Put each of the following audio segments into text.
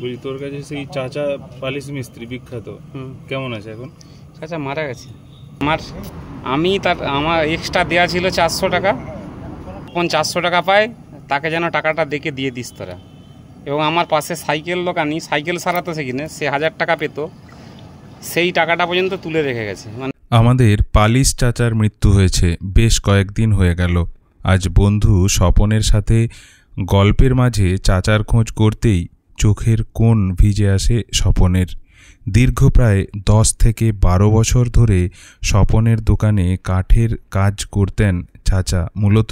বলি তোর কাছে সেই চাচা পালিশ মিস্ত্রি বিখ্যাত, কেমন আছে এখন? চাচা মারা গেছে। আমার এক্সট্রা দেওয়া ছিল 400 টাকা, এখন 400 টাকা পায়, তাকে যেন টাকাটা দেখে দিয়ে দিস তোরা। এবং আমার পাশে সাইকেল দোকানি সাইকেল সারাতো সেখানে, সে 1000 টাকা পেত, সেই টাকাটা পর্যন্ত তুলে রেখে গেছে। আমাদের পালিশ চাচার মৃত্যু হয়েছে বেশ কয়েকদিন হয়ে গেল। আজ বন্ধু স্বপনের সাথে গল্পের মাঝে চাচার খোঁজ করতেই চোখের কোণ ভিজে আসে স্বপনের। দীর্ঘ প্রায় 10 থেকে 12 বছর ধরে স্বপনের দোকানে কাঠের কাজ করতেন চাচা। মূলত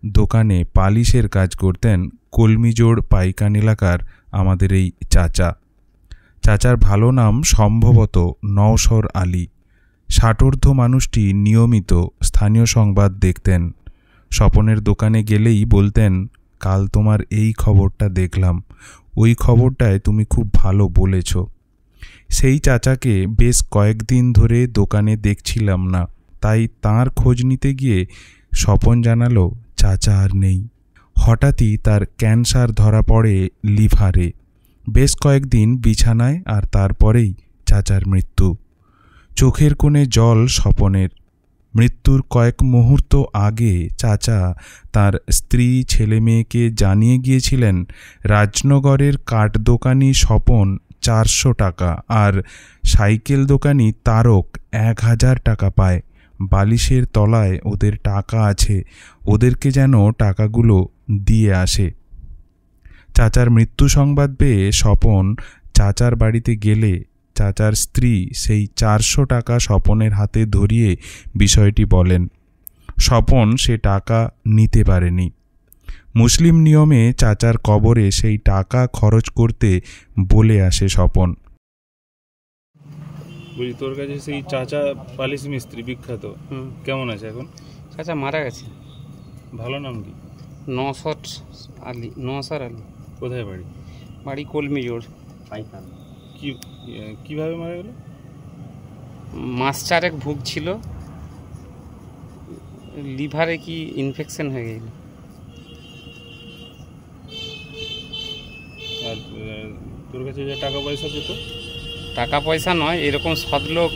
দোকানে পালিশের কাজ করতেন কলমিজোড় পাইকান এলাকার আমাদের এই চাচা। চাচার ভালো নাম সম্ভবত নওশর আলী। ষাটোর্ধ্ব মানুষটি নিয়মিত স্থানীয় সংবাদ দেখতেন। স্বপনের দোকানে গেলেই বলতেন, কাল তোমার এই খবরটা দেখলাম, ওই খবরটায় তুমি খুব ভালো বলেছ। সেই চাচাকে বেশ কয়েকদিন ধরে দোকানে দেখছিলাম না, তাই তার খোঁজ নিতে গিয়ে স্বপন জানালো চাচা আর নেই। হঠাৎই তার ক্যান্সার ধরা পড়ে লিভারে। বেশ কয়েকদিন বিছানায়, আর তারপরেই চাচার মৃত্যু। চোখের কোণে জল স্বপনের। মৃত্যুর কয়েক মুহূর্ত আগে চাচা তার স্ত্রী ছেলে মেয়েকে জানিয়ে গিয়েছিলেন রাজনগরের কাঠ দোকানি স্বপন 400 টাকা আর সাইকেল দোকানি তারক 1000 টাকা পায়। বালিশের তলায় ওদের টাকা আছে, ওদেরকে যেন টাকাগুলো দিয়ে আসে। চাচার মৃত্যু সংবাদ পেয়ে স্বপন চাচার বাড়িতে গেলে চাচার স্ত্রী সেই 400 টাকা স্বপনের হাতে ধরিয়ে বিষয়টি বলেন। স্বপন সে টাকা নিতে পারেনি। মুসলিম নিয়মে চাচার কবরে সেই টাকা খরচ করতে বলে আসে স্বপন। বলি তোর কাছে সেই চাচা পালিশ মিস্ত্রি বিখ্যাত, কেমন আছে এখন? চাচা মারা গেছে। ভালো নাম কি? নওশর আলী। কোথায় বাড়ি? বাড়ি কলমিজোড় পাইকান। কিভাবে মারা গেল? মাস 4 ভুগছিল, লিভারে কি ইনফেকশন হয়ে গেল। আর তোর কাছে যে টাকা পয়সা পেত? টাকা পয়সা নয়, এরকম সৎলোক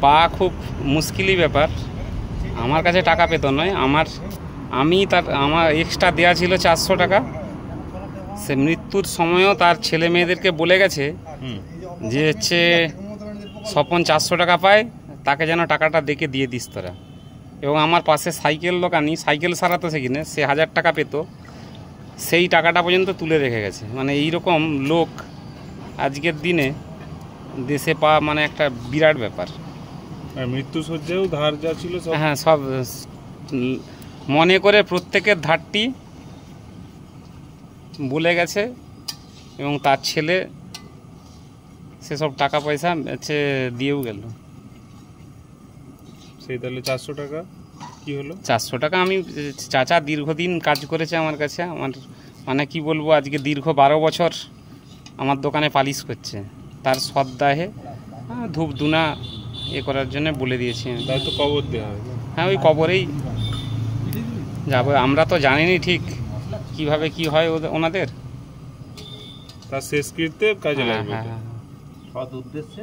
পাওয়া খুব মুশকিলই ব্যাপার। আমার কাছে টাকা পেত নয়, আমার এক্সট্রা দেওয়া ছিল 400 টাকা। সে মৃত্যুর সময়ও তার ছেলে মেয়েদেরকে বলে গেছে যে স্বপন 400 টাকা পায়, তাকে যেন টাকাটা দেখে দিয়ে দিস তোরা। এবং আমার পাশে সাইকেল দোকানি সাইকেল সারাতো সেখানে, সে 1000 টাকা পেত, সেই টাকাটা পর্যন্ত তুলে রেখে গেছে। এইরকম লোক আজকের দিনে দেশে পাওয়া একটা বিরাট ব্যাপার। আর মৃত্যু সজ্জাও ধার যা ছিল সব, হ্যাঁ, সব মনে করে প্রত্যেকের ধারটি বলে গেছে, এবং তার ছেলে সেসব টাকা পয়সা দিয়েও গেল। সেই তাহলে 400 টাকা কি হলো? 400 টাকা আমি চাচা দীর্ঘদিন কাজ করেছে আমার কাছে। আমার কি বলবো, আজকে দীর্ঘ 12 বছর আমার দোকানে পালিশ করছে। তার সদ্দাহে ধূপ দুনা করার জন্য বলে দিয়েছি। তাই তো কবর দেওয়া হবে। হ্যাঁ, ওই কবরেই যাবো। আমরা তো জানিনি ঠিক কিভাবে কি হয় ওনাদের। তার শেষকৃত্যে কাজে লাগবে। সৎ উদ্দেশ্যে